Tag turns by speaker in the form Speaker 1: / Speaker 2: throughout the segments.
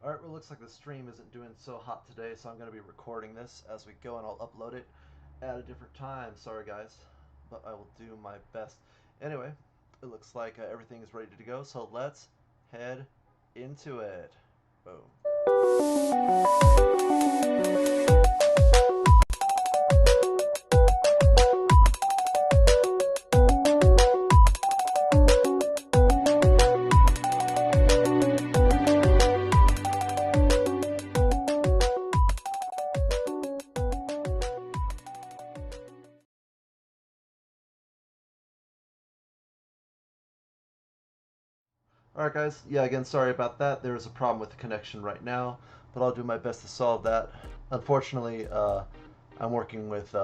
Speaker 1: Alright, well, it looks like the stream isn't doing so hot today, so I'm going to be recording this as we go, and I'll upload it at a different time. Sorry, guys, but I will do my best. Anyway, it looks like everything is ready to go, so let's head into it. Boom. Alright guys, yeah, again, sorry about that. There is a problem with the connection right now, but I'll do my best to solve that. Unfortunately, I'm working with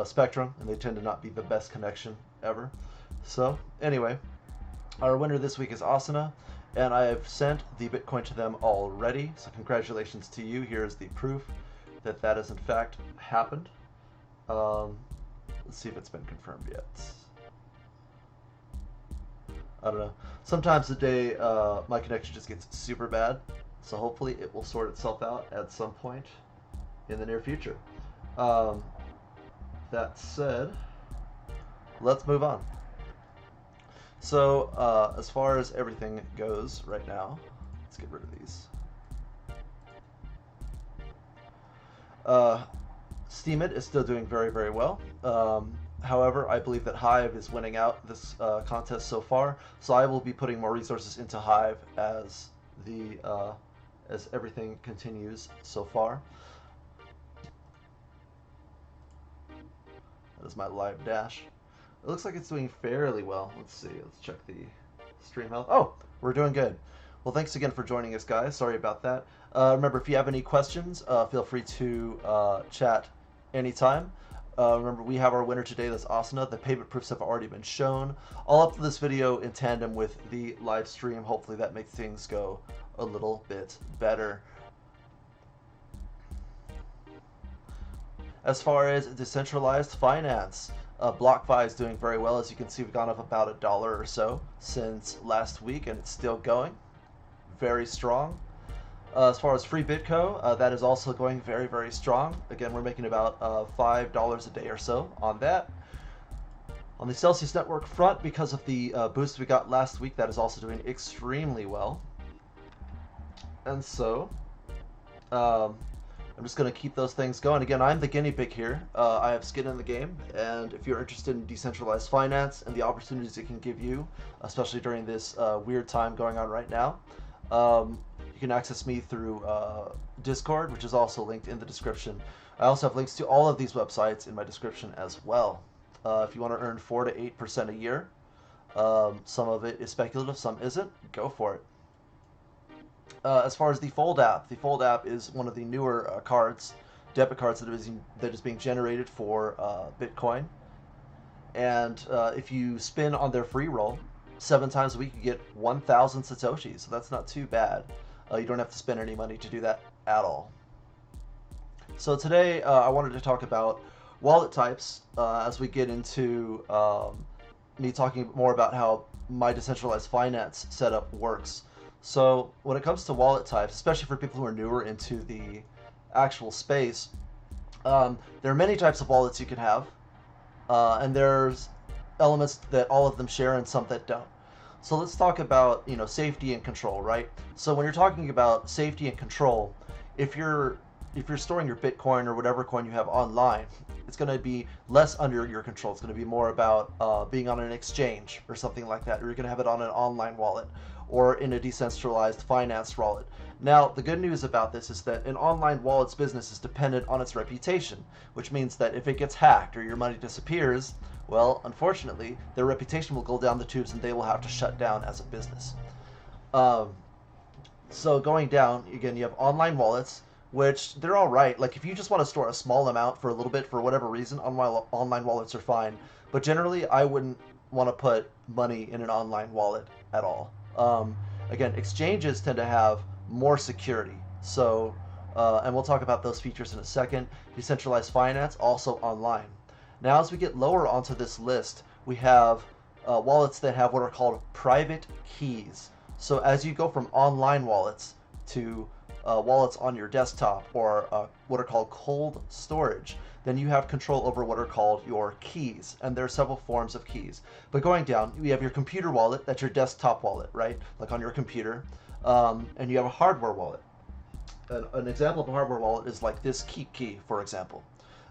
Speaker 1: Spectrum, and they tend to not be the best connection ever. So, anyway, our winner this week is Asana, and I have sent the Bitcoin to them already, so congratulations to you. Here's the proof that that has in fact happened. Let's see if it's been confirmed yet. I don't know. Sometimes the day my connection just gets super bad, so hopefully it will sort itself out at some point in the near future. That said, let's move on. So as far as everything goes right now, let's get rid of these. Steemit is still doing very, very well. However, I believe that Hive is winning out this contest so far, so I will be putting more resources into Hive as everything continues so far. That is my live dash. It looks like it's doing fairly well. Let's see. Let's check the stream health. Oh, we're doing good. Well, thanks again for joining us, guys. Sorry about that. Remember, if you have any questions, feel free to chat anytime. Remember, we have our winner today, that's Asana. The payment proofs have already been shown. I'll upload this video in tandem with the live stream. Hopefully that makes things go a little bit better. As far as decentralized finance, BlockFi is doing very well. As you can see, we've gone up about $1 or so since last week, and it's still going very strong. As far as Free Bitco, that is also going very, very strong. Again, we're making about $5 a day or so on that. On the Celsius Network front, because of the boost we got last week, that is also doing extremely well. And so, I'm just going to keep those things going. Again, I'm the guinea pig here. I have skin in the game, and if you're interested in decentralized finance and the opportunities it can give you, especially during this weird time going on right now, you can access me through Discord, which is also linked in the description. I also have links to all of these websites in my description as well. If you want to earn 4 to 8% a year, some of it is speculative, some isn't, go for it. As far as the Fold app is one of the newer cards, debit cards that is being generated for Bitcoin. And if you spin on their free roll 7 times a week, you get 1,000 Satoshis, so that's not too bad. You don't have to spend any money to do that at all. So today I wanted to talk about wallet types as we get into me talking more about how my decentralized finance setup works. So when it comes to wallet types, especially for people who are newer into the actual space, there are many types of wallets you can have, and there's elements that all of them share and some that don't. So let's talk about, safety and control, right? So when you're talking about safety and control, if you're storing your Bitcoin or whatever coin you have online, it's going to be less under your control. It's going to be more about being on an exchange or something like that, or you're going to have it on an online wallet or in a decentralized finance wallet. Now, the good news about this is that an online wallet's business is dependent on its reputation, which means that if it gets hacked or your money disappears, well, unfortunately, their reputation will go down the tubes and they will have to shut down as a business. So going down, again, you have online wallets, which they're all right. Like if you just want to store a small amount for a little bit for whatever reason, online wallets are fine. But generally, I wouldn't want to put money in an online wallet at all. Again, exchanges tend to have more security. So, and we'll talk about those features in a second. Decentralized finance, also online. Now, as we get lower onto this list, we have wallets that have what are called private keys. So as you go from online wallets to wallets on your desktop, or what are called cold storage, then you have control over what are called your keys. And there are several forms of keys. But going down, you have your computer wallet, that's your desktop wallet, right? Like on your computer. And you have a hardware wallet. An example of a hardware wallet is like this Keep Key, for example.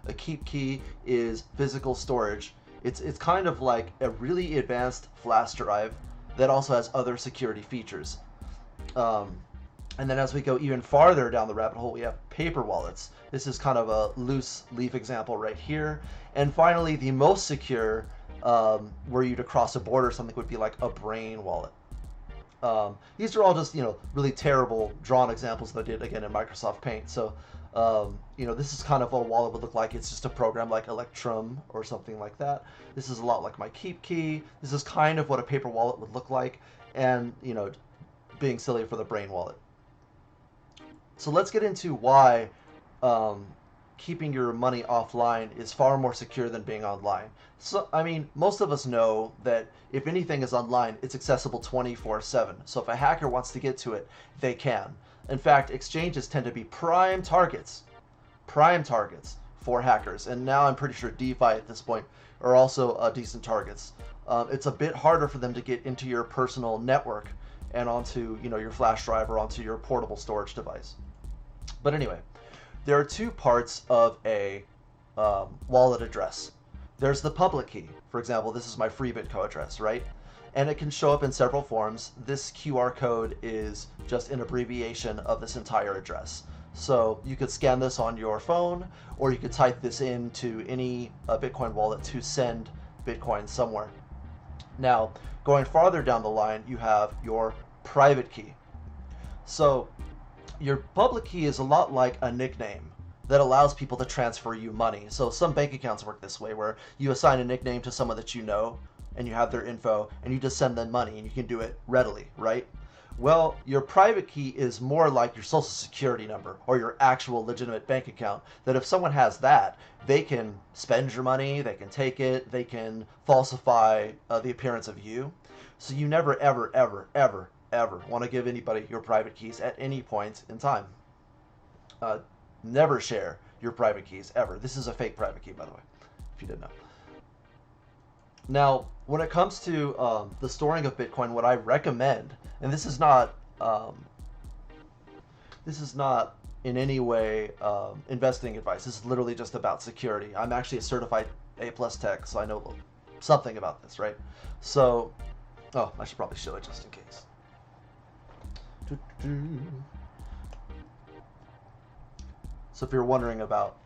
Speaker 1: A Keep Key is physical storage. It's kind of like a really advanced flash drive that also has other security features. And then as we go even farther down the rabbit hole, we have paper wallets. This is kind of a loose leaf example right here. And finally, the most secure, were you to cross a border, something would be like a brain wallet. These are all just, really terrible drawn examples that I did, again, in Microsoft Paint. So, this is kind of what a wallet would look like. It's just a program like Electrum or something like that. This is a lot like my Keep Key. This is kind of what a paper wallet would look like. And, being silly for the brain wallet. So let's get into why keeping your money offline is far more secure than being online. So, most of us know that if anything is online, it's accessible 24/7. So if a hacker wants to get to it, they can. In fact, exchanges tend to be prime targets for hackers. And now I'm pretty sure DeFi at this point are also decent targets. It's a bit harder for them to get into your personal network and onto, your flash drive or onto your portable storage device. But anyway, there are two parts of a wallet address. There's the public key. For example, this is my free Bitco address, right? And it can show up in several forms. This QR code is just an abbreviation of this entire address. So you could scan this on your phone, or you could type this into any Bitcoin wallet to send Bitcoin somewhere. Now, going farther down the line, you have your private key. So your public key is a lot like a nickname that allows people to transfer you money. So some bank accounts work this way, where you assign a nickname to someone that you know, and you have their info, and you just send them money, and you can do it readily, right? Well, your private key is more like your social security number or your actual legitimate bank account, that if someone has that, they can spend your money, they can take it, they can falsify the appearance of you. So you never, ever, ever, ever, ever want to give anybody your private keys at any point in time. Never share your private keys, ever. This is a fake private key, by the way, if you didn't know. Now, when it comes to the storing of Bitcoin, what I recommend, and this is not in any way investing advice. This is literally just about security. I'm actually a certified A+ tech, so I know something about this, right? So, I should probably show it just in case. So if you're wondering about,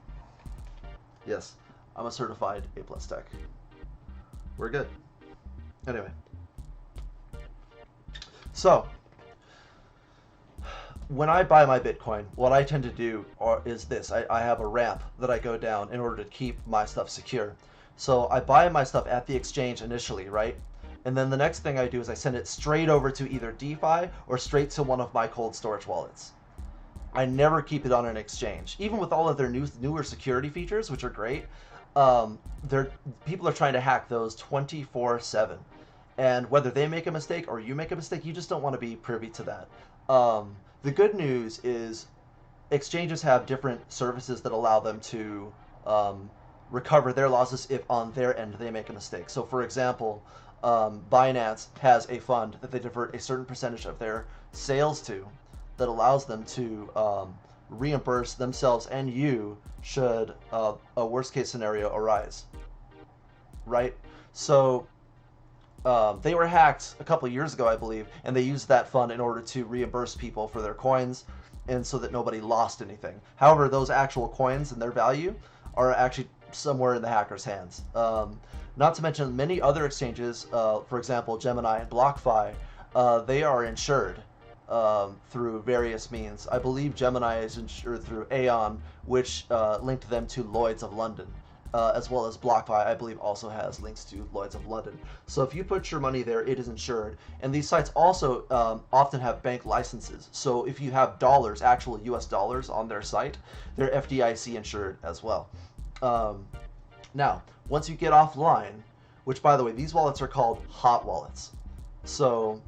Speaker 1: yes, I'm a certified A+ tech. We're good. Anyway. So, when I buy my Bitcoin, what I tend to do is this. I have a ramp that I go down in order to keep my stuff secure. So I buy my stuff at the exchange initially, right? And then the next thing I do is I send it straight over to either DeFi or straight to one of my cold storage wallets. I never keep it on an exchange. Even with all of their newer security features, which are great, people are trying to hack those 24/7. And whether they make a mistake or you make a mistake, you just don't want to be privy to that. The good news is exchanges have different services that allow them to recover their losses if on their end they make a mistake. So for example, Binance has a fund that they divert a certain percentage of their sales to that allows them to reimburse themselves and you should a worst case scenario arise, right? So they were hacked a couple years ago, I believe, and they used that fund in order to reimburse people for their coins and so that nobody lost anything. However, those actual coins and their value are actually somewhere in the hacker's hands. Not to mention many other exchanges, for example, Gemini and BlockFi, they are insured through various means. I believe Gemini is insured through Aon, which linked them to Lloyd's of London, as well as BlockFi, I believe, also has links to Lloyd's of London. So if you put your money there, it is insured. And these sites also often have bank licenses. So if you have dollars, actual US dollars on their site, they're FDIC insured as well. Now, once you get offline, which by the way, these wallets are called hot wallets. So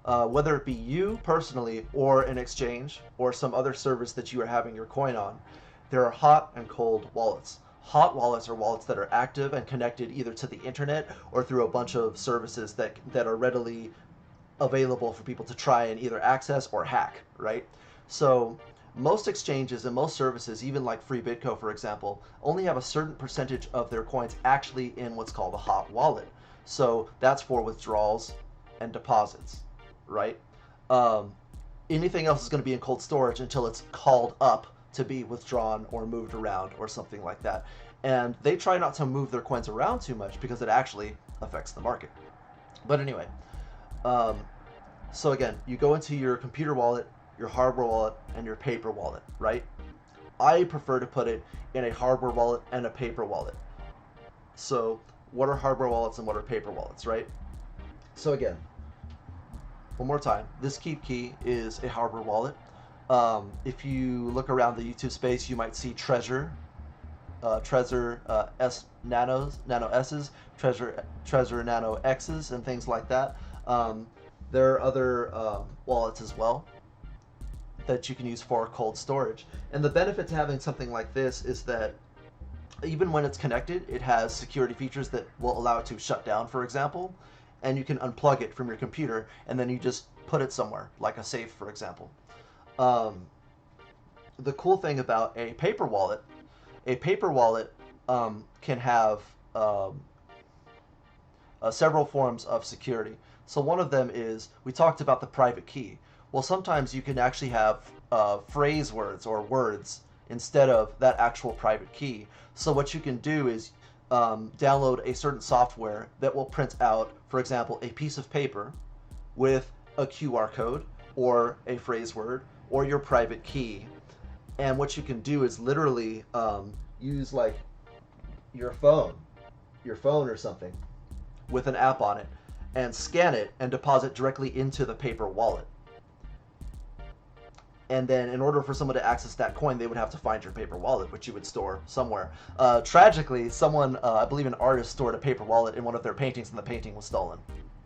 Speaker 1: whether it be you personally or an exchange or some other service that you are having your coin on, there are hot and cold wallets. Hot wallets are wallets that are active and connected either to the internet or through a bunch of services that are readily available for people to try and either access or hack, right? So most exchanges and most services, even like Free Bitco, for example, only have a certain percentage of their coins actually in what's called a hot wallet. So that's for withdrawals and deposits, right? Anything else is going to be in cold storage until it's called up to be withdrawn or moved around or something like that. And they try not to move their coins around too much because it actually affects the market. But anyway, so again, you go into your computer wallet, your hardware wallet, and your paper wallet, right? I prefer to put it in a hardware wallet and a paper wallet. So what are hardware wallets and what are paper wallets, right? So again, one more time, this Keep Key is a hardware wallet. If you look around the YouTube space, you might see Trezor S Nanos, Nano S's, Trezor Nano X's, and things like that. There are other wallets as well that you can use for cold storage. And the benefit to having something like this is that even when it's connected, it has security features that will allow it to shut down, for example, and you can unplug it from your computer, and then you just put it somewhere, like a safe, for example. The cool thing about a paper wallet can have several forms of security. So one of them is, we talked about the private key. Well, sometimes you can actually have phrase words or words instead of that actual private key. So what you can do is download a certain software that will print out, for example, a piece of paper with a QR code or a phrase word or your private key. And what you can do is literally use like your phone or something with an app on it and scan it and deposit directly into the paper wallet. And then in order for someone to access that coin, they would have to find your paper wallet, which you would store somewhere. Tragically, someone, I believe an artist, stored a paper wallet in one of their paintings, and the painting was stolen.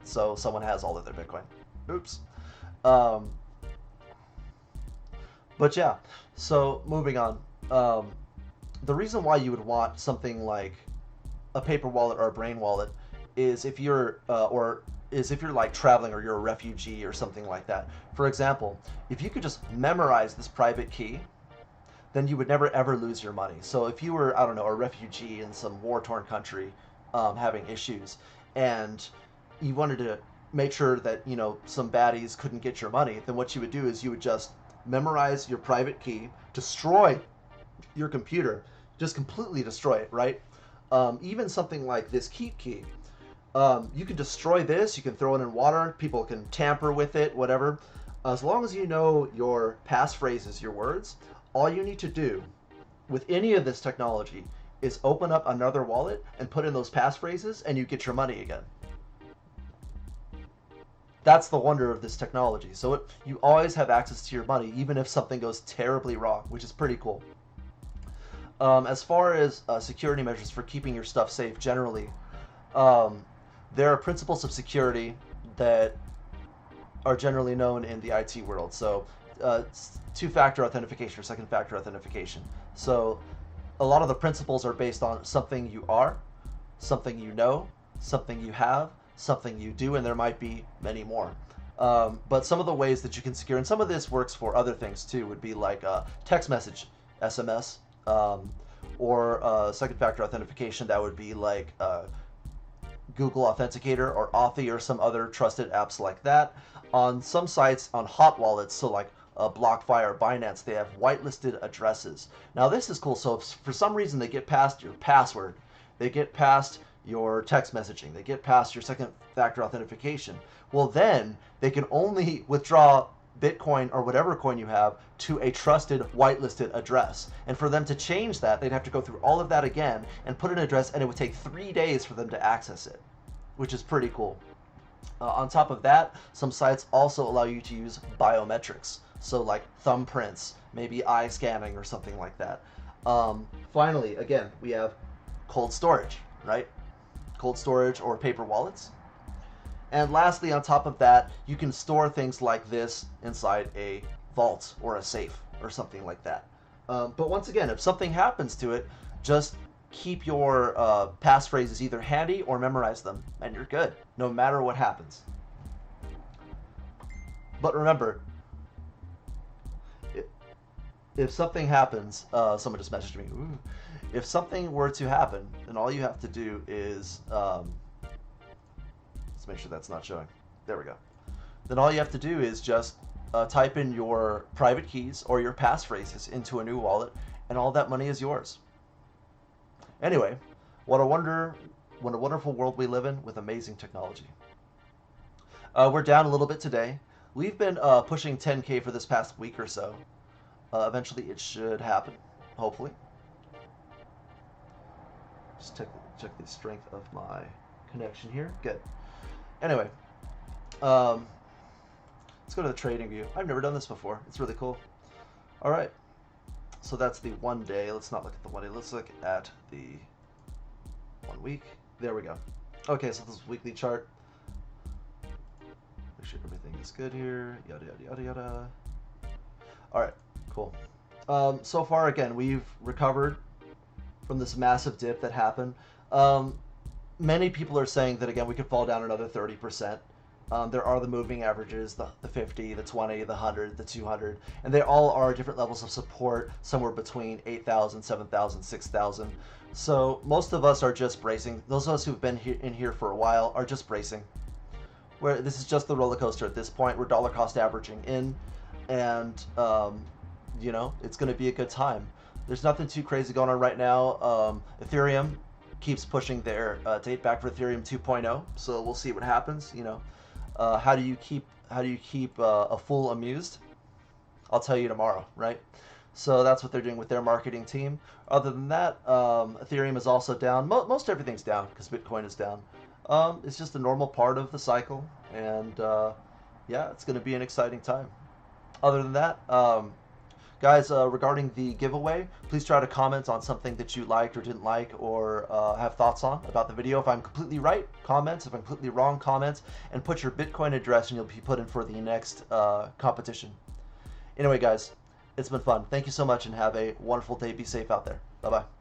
Speaker 1: So someone has all of their Bitcoin. Oops. But yeah, so moving on. The reason why you would want something like a paper wallet or a brain wallet is if you're like traveling or you're a refugee or something like that. For example, if you could just memorize this private key, then you would never ever lose your money. So if you were, I don't know, a refugee in some war-torn country having issues, and you wanted to make sure that, you know, some baddies couldn't get your money, then what you would do is you would just memorize your private key, destroy your computer, just completely destroy it, right? Even something like this Keep Key. You can destroy this, you can throw it in water, people can tamper with it, whatever. As long as you know your passphrases, your words, all you need to do with any of this technology is open up another wallet and put in those passphrases and you get your money again. That's the wonder of this technology. So you always have access to your money, even if something goes terribly wrong, which is pretty cool. As far as security measures for keeping your stuff safe generally, there are principles of security that are generally known in the IT world. So two-factor authentication or second-factor authentication. So a lot of the principles are based on something you are, something you know, something you have, something you do, and there might be many more. But some of the ways that you can secure, and some of this works for other things too, would be like text message, SMS, or second-factor authentication. That would be like Google Authenticator or Authy or some other trusted apps like that. On some sites, on hot wallets, so like BlockFi or Binance, they have whitelisted addresses. Now this is cool. So if for some reason they get past your password, they get past your text messaging, they get past your second-factor authentication, well then they can only withdraw Bitcoin or whatever coin you have to a trusted whitelisted address. And for them to change that, they'd have to go through all of that again and put an address, and it would take 3 days for them to access it, which is pretty cool. On top of that, some sites also allow you to use biometrics, so like thumbprints, maybe eye scanning or something like that. Finally, again, we have cold storage, right? Cold storage or paper wallets. And lastly, on top of that, you can store things like this inside a vault or a safe or something like that. But once again, if something happens to it, just keep your passphrases either handy or memorize them, and you're good, no matter what happens. But remember, if something happens, someone just messaged me. Ooh. If something were to happen, then all you have to do is let's make sure that's not showing. There we go. Then all you have to do is just type in your private keys or your passphrases into a new wallet, and all that money is yours. Anyway, what a wonderful world we live in with amazing technology. We're down a little bit today. We've been pushing 10K for this past week or so. Eventually it should happen, hopefully. Just check the strength of my connection here. Good. Anyway, let's go to the trading view. I've never done this before. It's really cool. All right. So that's the 1 day. Let's not look at the 1 day. Let's look at the 1 week. There we go. Okay, so this is weekly chart. Make sure everything is good here. Yada, yada, yada, yada. All right, cool. So far, again, we've recovered from this massive dip that happened. Many people are saying that, again, we could fall down another 30%. There are the moving averages, the 50, the 20, the 100, the 200, and they all are different levels of support, somewhere between 8,000, 7,000, 6,000. So most of us are just bracing. Those of us who've been in here for a while are just bracing. Where this is just the roller coaster at this point. We're dollar cost averaging in, and you know, it's going to be a good time. There's nothing too crazy going on right now. Ethereum keeps pushing their date back for Ethereum 2.0, so we'll see what happens. You know. How do you keep a fool amused? I'll tell you tomorrow, right? So that's what they're doing with their marketing team. Other than that, Ethereum is also down. Most everything's down because Bitcoin is down. It's just a normal part of the cycle, and yeah, it's going to be an exciting time. Other than that, guys, regarding the giveaway, please try to comment on something that you liked or didn't like, or have thoughts on about the video. If I'm completely right, comments. If I'm completely wrong, comments. And put your Bitcoin address and you'll be put in for the next competition. Anyway, guys, it's been fun. Thank you so much and have a wonderful day. Be safe out there. Bye-bye.